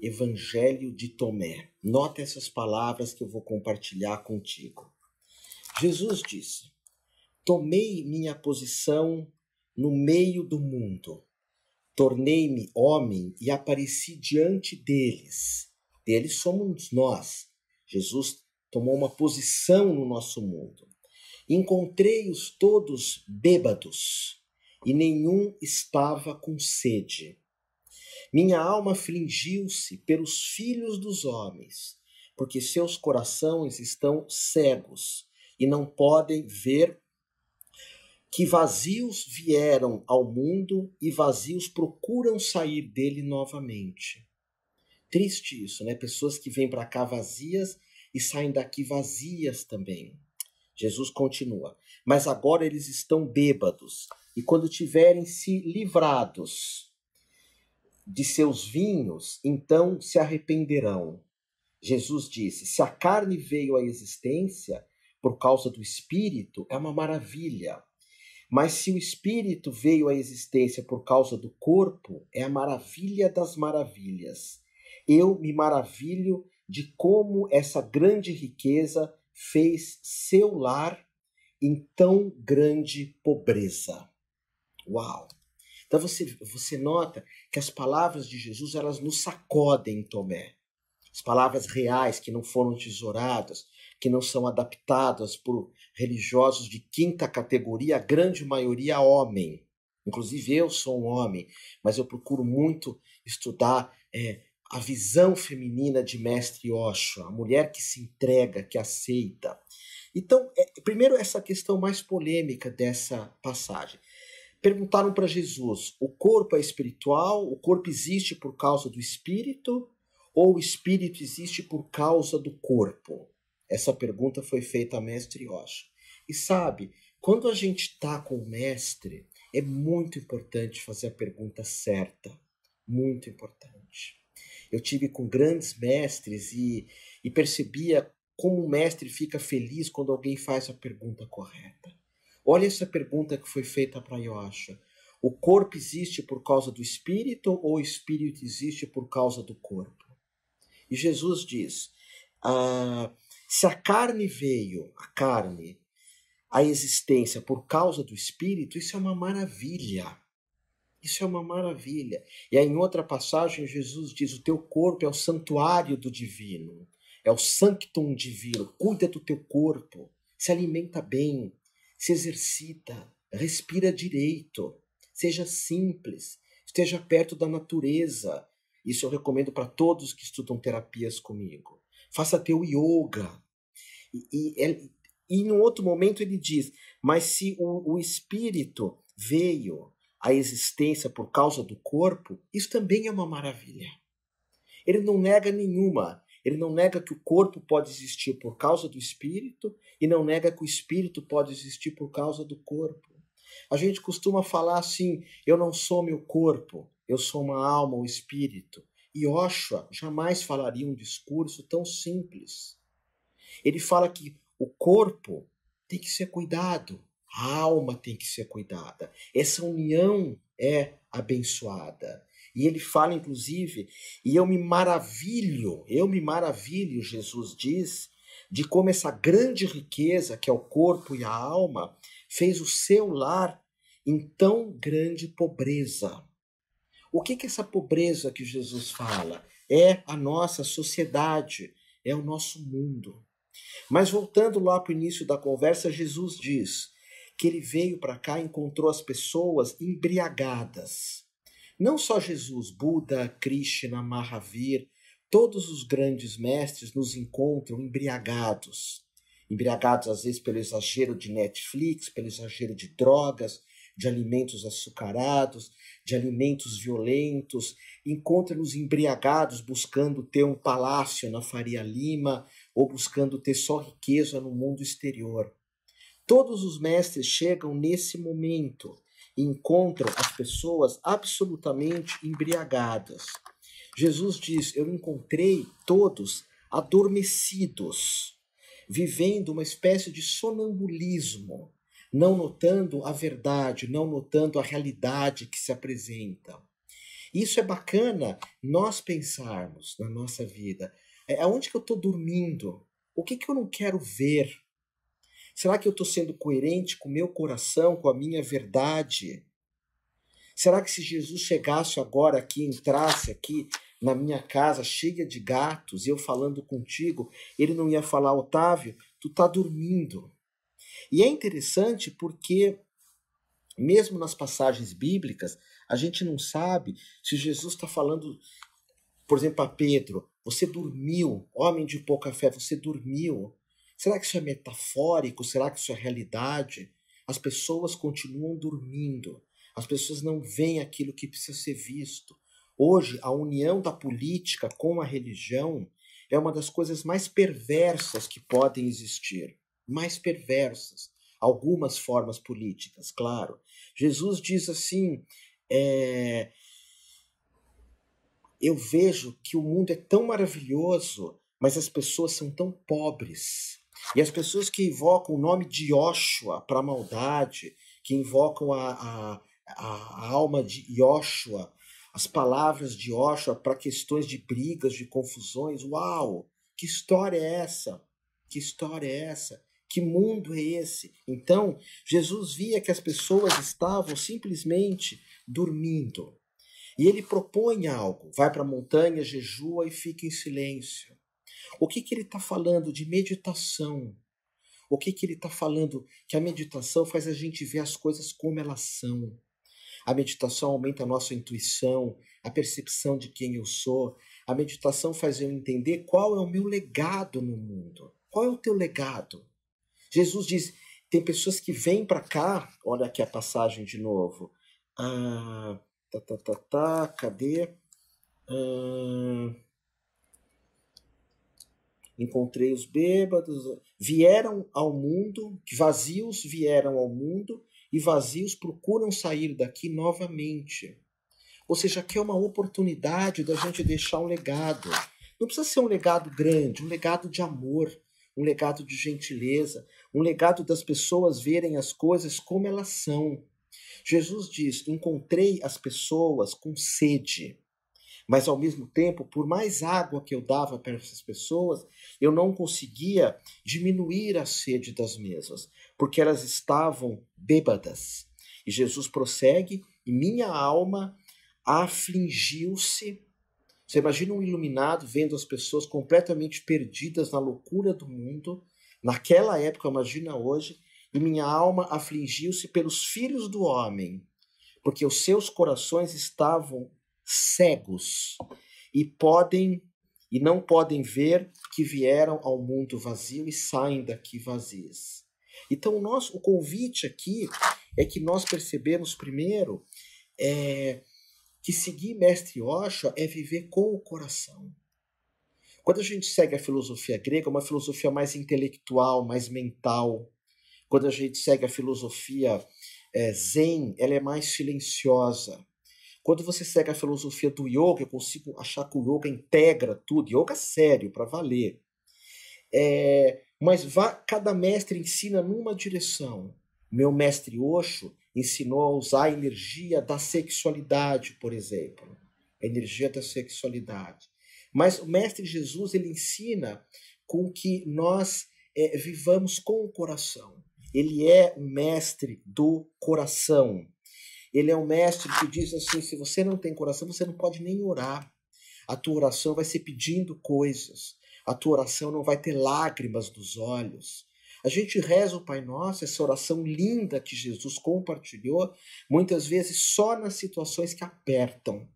Evangelho de Tomé. Nota essas palavras que eu vou compartilhar contigo. Jesus disse: tomei minha posição no meio do mundo. Tornei-me homem e apareci diante deles. Deles somos nós. Jesus tomou uma posição no nosso mundo. Encontrei-os todos bêbados e nenhum estava com sede. Minha alma afligiu-se pelos filhos dos homens, porque seus corações estão cegos e não podem ver que vazios vieram ao mundo e vazios procuram sair dele novamente. Triste isso, né? Pessoas que vêm para cá vazias e saem daqui vazias também. Jesus continua: mas agora eles estão bêbados, e quando tiverem se livrados de seus vinhos, então se arrependerão. Jesus disse: se a carne veio à existência por causa do Espírito, é uma maravilha. Mas se o Espírito veio à existência por causa do corpo, é a maravilha das maravilhas. Eu me maravilho de como essa grande riqueza fez seu lar em tão grande pobreza. Uau! Então você nota que as palavras de Jesus, elas nos sacodem, Tomé. As palavras reais que não foram tesouradas, que não são adaptadas por religiosos de quinta categoria, a grande maioria homem. Inclusive eu sou um homem, mas eu procuro muito estudar a visão feminina de Mestre Osho, a mulher que se entrega, que aceita. Então, primeiro essa questão mais polêmica dessa passagem. Perguntaram para Jesus: o corpo é espiritual? O corpo existe por causa do espírito? Ou o espírito existe por causa do corpo? Essa pergunta foi feita a Mestre Osho. E sabe, quando a gente está com o mestre, é muito importante fazer a pergunta certa. Muito importante. Eu tive com grandes mestres e percebia como o mestre fica feliz quando alguém faz a pergunta correta. Olha essa pergunta que foi feita para Osho. O corpo existe por causa do espírito ou o espírito existe por causa do corpo? E Jesus diz: se a carne veio, a existência por causa do espírito, isso é uma maravilha. Isso é uma maravilha. E aí em outra passagem Jesus diz: o teu corpo é o santuário do divino, é o sanctum divino. Cuida do teu corpo, se alimenta bem, se exercita, respira direito, seja simples, esteja perto da natureza. Isso eu recomendo para todos que estudam terapias comigo. Faça teu yoga. E em um outro momento ele diz: mas se o espírito veio à existência por causa do corpo, isso também é uma maravilha. Ele não nega nenhuma. Ele não nega que o corpo pode existir por causa do espírito e não nega que o espírito pode existir por causa do corpo. A gente costuma falar assim: eu não sou meu corpo, eu sou uma alma, um espírito. E Osho jamais falaria um discurso tão simples. Ele fala que o corpo tem que ser cuidado, a alma tem que ser cuidada. Essa união é abençoada. E ele fala, inclusive, e eu me maravilho, Jesus diz, de como essa grande riqueza, que é o corpo e a alma, fez o seu lar em tão grande pobreza. O que é essa pobreza que Jesus fala? É a nossa sociedade, é o nosso mundo. Mas voltando lá para o início da conversa, Jesus diz que ele veio para cá e encontrou as pessoas embriagadas. Não só Jesus, Buda, Krishna, Mahavir, todos os grandes mestres nos encontram embriagados. Embriagados às vezes pelo exagero de Netflix, pelo exagero de drogas, de alimentos açucarados, de alimentos violentos. Encontra-nos embriagados buscando ter um palácio na Faria Lima ou buscando ter só riqueza no mundo exterior. Todos os mestres chegam nesse momento e encontram as pessoas absolutamente embriagadas. Jesus diz: eu encontrei todos adormecidos, vivendo uma espécie de sonambulismo, não notando a verdade, não notando a realidade que se apresenta. Isso é bacana nós pensarmos na nossa vida. Aonde que eu estou dormindo? O que que eu não quero ver? Será que eu estou sendo coerente com o meu coração, com a minha verdade? Será que se Jesus chegasse agora aqui, entrasse aqui na minha casa cheia de gatos, e eu falando contigo, ele não ia falar, Otávio, tu tá dormindo. E é interessante porque, mesmo nas passagens bíblicas, a gente não sabe se Jesus está falando, por exemplo, a Pedro, você dormiu, homem de pouca fé, você dormiu. Será que isso é metafórico? Será que isso é realidade? As pessoas continuam dormindo. As pessoas não veem aquilo que precisa ser visto. Hoje, a união da política com a religião é uma das coisas mais perversas que podem existir. Mais perversas. Algumas formas políticas, claro. Jesus diz assim, eu vejo que o mundo é tão maravilhoso, mas as pessoas são tão pobres. E as pessoas que invocam o nome de Yoshua para a maldade, que invocam a alma de Yoshua, as palavras de Yoshua para questões de brigas, de confusões. Uau! Que história é essa? Que história é essa? Que mundo é esse? Então, Jesus via que as pessoas estavam simplesmente dormindo. E ele propõe algo, vai para a montanha, jejua e fica em silêncio. O que ele está falando de meditação? O que ele está falando que a meditação faz a gente ver as coisas como elas são. A meditação aumenta a nossa intuição, a percepção de quem eu sou. A meditação faz eu entender qual é o meu legado no mundo. Qual é o teu legado? Jesus diz, tem pessoas que vêm para cá, olha aqui a passagem de novo. Cadê? Encontrei os bêbados, vieram ao mundo, vazios vieram ao mundo e vazios procuram sair daqui novamente. Ou seja, aqui é uma oportunidade da gente deixar um legado. Não precisa ser um legado grande, um legado de amor, um legado de gentileza, um legado das pessoas verem as coisas como elas são. Jesus diz, encontrei as pessoas com sede, mas ao mesmo tempo, por mais água que eu dava para essas pessoas, eu não conseguia diminuir a sede das mesmas, porque elas estavam bêbadas. E Jesus prossegue, e minha alma afligiu-se. Você imagina um iluminado vendo as pessoas completamente perdidas na loucura do mundo, naquela época, imagina hoje, e minha alma afligiu-se pelos filhos do homem, porque os seus corações estavam cegos e não podem ver que vieram ao mundo vazio e saem daqui vazios. Então o convite aqui é que nós percebemos primeiro que seguir Mestre Osho é viver com o coração. Quando a gente segue a filosofia grega, é uma filosofia mais intelectual, mais mental. Quando a gente segue a filosofia Zen, ela é mais silenciosa. Quando você segue a filosofia do yoga, eu consigo achar que o yoga integra tudo. Yoga sério, para valer. Mas cada mestre ensina numa direção. Meu mestre Osho ensinou a usar a energia da sexualidade, por exemplo. A energia da sexualidade. Mas o mestre Jesus, ele ensina com que nós vivamos com o coração. Ele é um mestre do coração. Ele é um mestre que diz assim, se você não tem coração, você não pode nem orar. A tua oração vai ser pedindo coisas. A tua oração não vai ter lágrimas nos olhos. A gente reza o Pai Nosso, essa oração linda que Jesus compartilhou, muitas vezes só nas situações que apertam.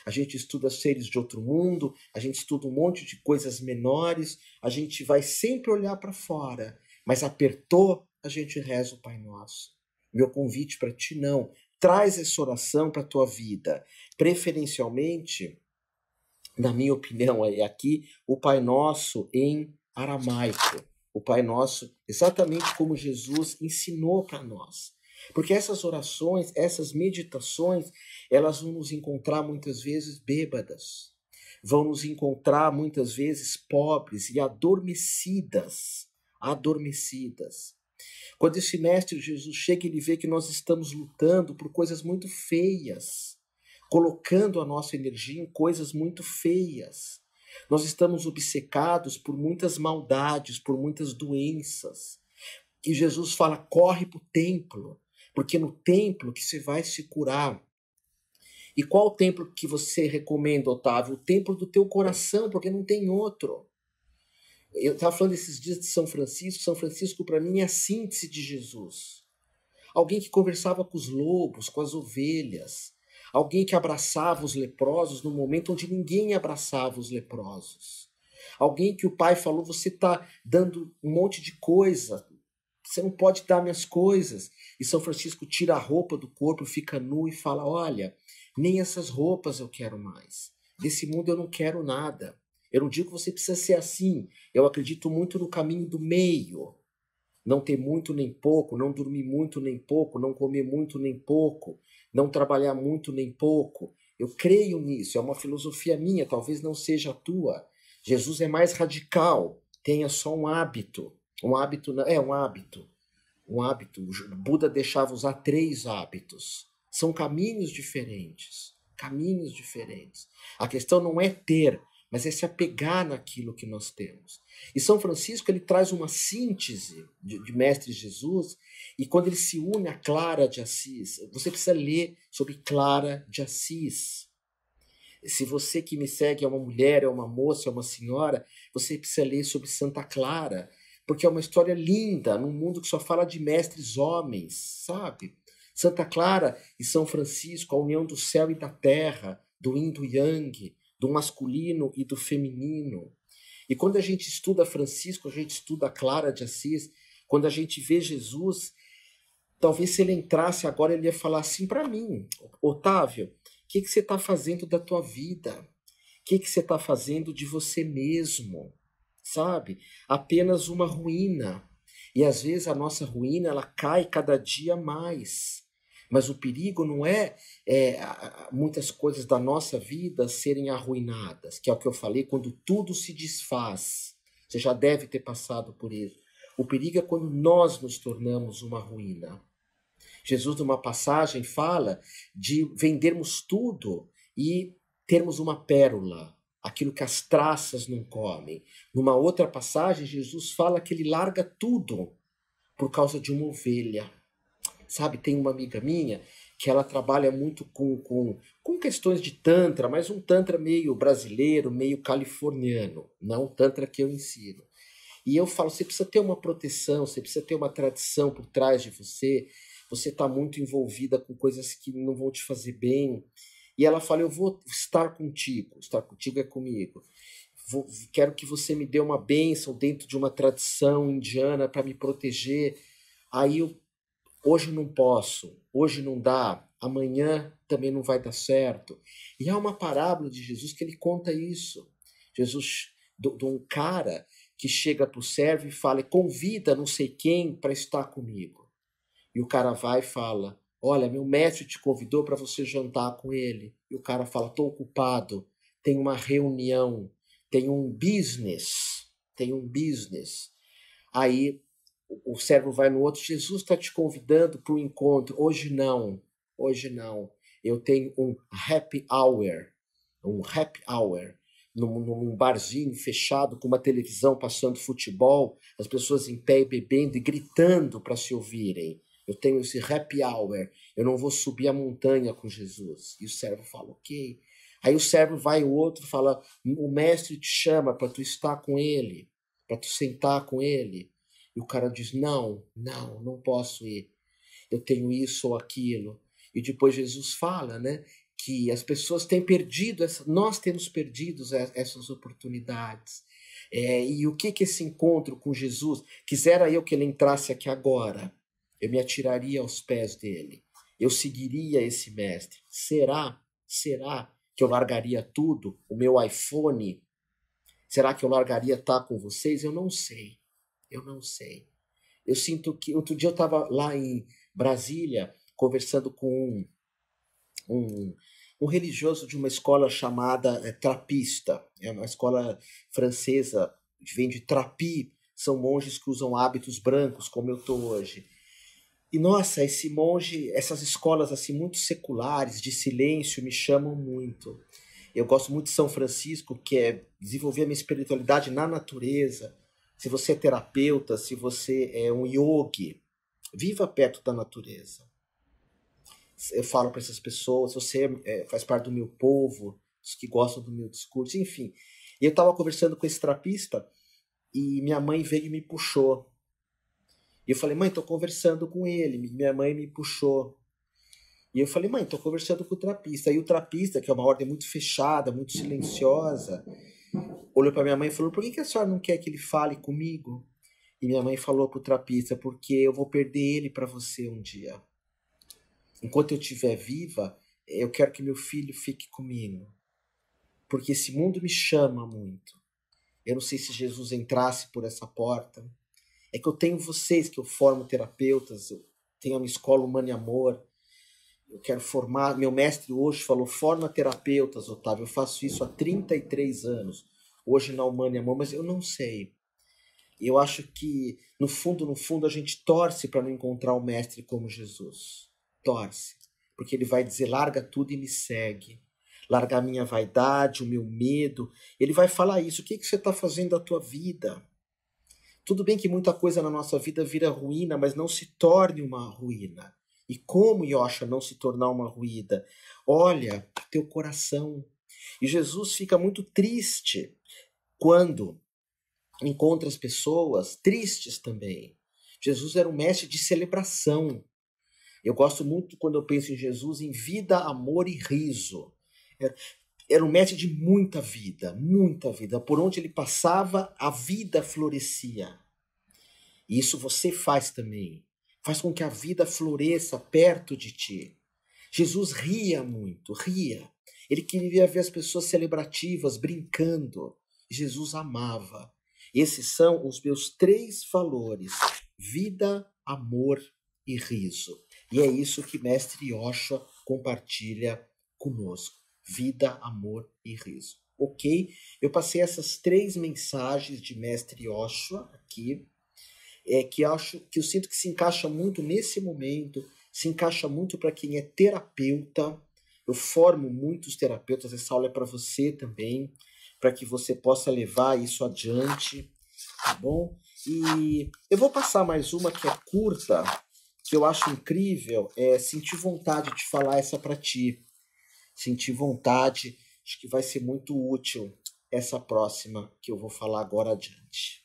A gente estuda seres de outro mundo, a gente estuda um monte de coisas menores, a gente vai sempre olhar para fora, mas apertou, a gente reza o Pai Nosso. Meu convite para ti não. Traz essa oração para a tua vida. Preferencialmente, na minha opinião, é aqui o Pai Nosso em aramaico. O Pai Nosso, exatamente como Jesus ensinou para nós. Porque essas orações, essas meditações, elas vão nos encontrar muitas vezes bêbadas. Vão nos encontrar muitas vezes pobres e adormecidas. Adormecidas. Quando esse mestre Jesus chega, ele vê que nós estamos lutando por coisas muito feias. colocando a nossa energia em coisas muito feias. Nós estamos obcecados por muitas maldades, por muitas doenças. E Jesus fala, corre para o templo, porque no templo que você vai se curar. E qual o templo que você recomenda, Otávio? O templo do teu coração, porque não tem outro. Eu estava falando esses dias de São Francisco. São Francisco, para mim, é a síntese de Jesus. Alguém que conversava com os lobos, com as ovelhas. Alguém que abraçava os leprosos no momento onde ninguém abraçava os leprosos. Alguém que o pai falou, você está dando um monte de coisa, você não pode dar minhas coisas. E São Francisco tira a roupa do corpo, fica nu e fala, olha, nem essas roupas eu quero mais. Desse mundo eu não quero nada. Eu não digo que você precisa ser assim. Eu acredito muito no caminho do meio. Não ter muito nem pouco, não dormir muito nem pouco, não comer muito nem pouco, não trabalhar muito nem pouco. Eu creio nisso, é uma filosofia minha, talvez não seja a tua. Jesus é mais radical, tenha só um hábito. Um hábito, um hábito. Um hábito. O Buda deixava usar 3 hábitos. São caminhos diferentes. Caminhos diferentes. A questão não é ter, mas é se apegar naquilo que nós temos. E São Francisco ele traz uma síntese de Mestre Jesus, e quando ele se une a Clara de Assis, você precisa ler sobre Clara de Assis. Se você que me segue é uma mulher, é uma moça, é uma senhora, você precisa ler sobre Santa Clara, porque é uma história linda, num mundo que só fala de mestres homens, sabe? Santa Clara e São Francisco, a união do céu e da terra, do yin e do yang, do masculino e do feminino. E quando a gente estuda Francisco, a gente estuda Clara de Assis, quando a gente vê Jesus, talvez se ele entrasse agora, ele ia falar assim para mim, Otávio, o que você está fazendo da tua vida? O que você está fazendo de você mesmo? Sabe? Apenas uma ruína. E às vezes a nossa ruína, ela cai cada dia mais. Mas o perigo não é, muitas coisas da nossa vida serem arruinadas, que é o que eu falei, quando tudo se desfaz. Você já deve ter passado por isso. O perigo é quando nós nos tornamos uma ruína. Jesus, numa passagem, fala de vendermos tudo e termos uma pérola, aquilo que as traças não comem. Numa outra passagem, Jesus fala que ele larga tudo por causa de uma ovelha. Sabe, tem uma amiga minha que ela trabalha muito com questões de tantra, mas um tantra meio brasileiro, meio californiano, não o tantra que eu ensino. E eu falo, você precisa ter uma proteção, você precisa ter uma tradição por trás de você, você está muito envolvida com coisas que não vão te fazer bem. E ela fala, eu vou estar contigo é comigo. Quero que você me dê uma bênção dentro de uma tradição indiana para me proteger. Aí hoje não posso, hoje não dá, amanhã também não vai dar certo. E há uma parábola de Jesus que ele conta isso. Jesus, de um cara que chega para o servo e fala, convida não sei quem para estar comigo. E o cara vai e fala, olha, meu mestre te convidou para você jantar com ele. E o cara fala, estou ocupado, tem uma reunião, tem um business. Aí o servo vai no outro, Jesus está te convidando para o encontro. Hoje não. Eu tenho um happy hour, num barzinho fechado, com uma televisão passando futebol, as pessoas em pé e bebendo e gritando para se ouvirem. Eu tenho esse happy hour, eu não vou subir a montanha com Jesus. E o servo fala, ok. Aí o servo vai, o outro fala, o mestre te chama para tu estar com ele, para tu sentar com ele. E o cara diz, não posso ir. Eu tenho isso ou aquilo. E depois Jesus fala, né, que as pessoas têm perdido, nós temos perdido essas oportunidades. E o que esse encontro com Jesus, quisera eu que ele entrasse aqui agora, eu me atiraria aos pés dele, eu seguiria esse mestre. Será que eu largaria tudo, o meu iPhone? Será que eu largaria estar com vocês? Eu não sei. Eu sinto que outro dia eu estava lá em Brasília conversando com um religioso de uma escola chamada Trapista. É uma escola francesa, vem de Trapi, são monges que usam hábitos brancos, como eu estou hoje. E nossa, esse monge, essas escolas assim muito seculares, de silêncio, me chamam muito. Eu gosto muito de São Francisco, que é desenvolver a minha espiritualidade na natureza. Se você é terapeuta, se você é um yogi, viva perto da natureza. Eu falo para essas pessoas, você faz parte do meu povo, os que gostam do meu discurso, enfim. E eu estava conversando com esse trapista e minha mãe veio e me puxou. E eu falei, mãe, estou conversando com ele. Minha mãe me puxou. E eu falei, mãe, estou conversando com o trapista. E o trapista, que é uma ordem muito fechada, muito silenciosa, olhou para minha mãe e falou, por que a senhora não quer que ele fale comigo? E minha mãe falou para o trapista, porque eu vou perder ele para você um dia. Enquanto eu estiver viva, eu quero que meu filho fique comigo. Porque esse mundo me chama muito. Eu não sei se Jesus entrasse por essa porta. É que eu tenho vocês, que eu formo terapeutas, eu tenho a minha escola Humana e Amor. Eu quero formar, meu mestre hoje falou, forma terapeutas, Otávio. Eu faço isso há 33 anos. Hoje na Humana e Amor, mas eu não sei. Eu acho que, no fundo, a gente torce para não encontrar o mestre como Jesus. Torce. Porque ele vai dizer, larga tudo e me segue. Largar a minha vaidade, o meu medo. Ele vai falar isso. O que você está fazendo da tua vida? Tudo bem que muita coisa na nossa vida vira ruína, mas não se torne uma ruína. E como, Yosha, não se tornar uma ruína? Olha para o teu coração. E Jesus fica muito triste quando encontra as pessoas tristes também. Jesus era um mestre de celebração. Eu gosto muito, quando eu penso em Jesus, em vida, amor e riso. Era um mestre de muita vida, muita vida. Por onde ele passava, a vida florescia. E isso você faz também. Faz com que a vida floresça perto de ti. Jesus ria muito, ria. Ele queria ver as pessoas celebrativas, brincando. Jesus amava. Esses são os meus 3 valores: vida, amor e riso. E é isso que Mestre Yosha compartilha conosco. Vida, amor e riso. Ok? Eu passei essas 3 mensagens de Mestre Yosha aqui, que eu sinto que se encaixa muito nesse momento, se encaixa muito para quem é terapeuta. Eu formo muitos terapeutas, essa aula é para você também, para que você possa levar isso adiante, tá bom? E eu vou passar mais uma que é curta, que eu acho incrível, sentir vontade de falar essa para ti. Sentir vontade, acho que vai ser muito útil essa próxima que eu vou falar agora adiante.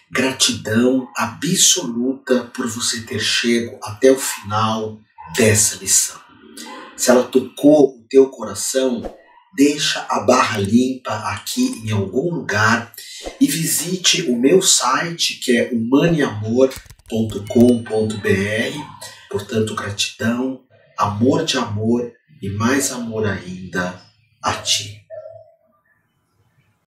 Gratidão absoluta por você ter chego até o final dessa lição. Se ela tocou o teu coração, deixa a barra limpa aqui em algum lugar e visite o meu site, que é humaniamor.com.br. Portanto, gratidão, amor de amor e mais amor ainda a ti.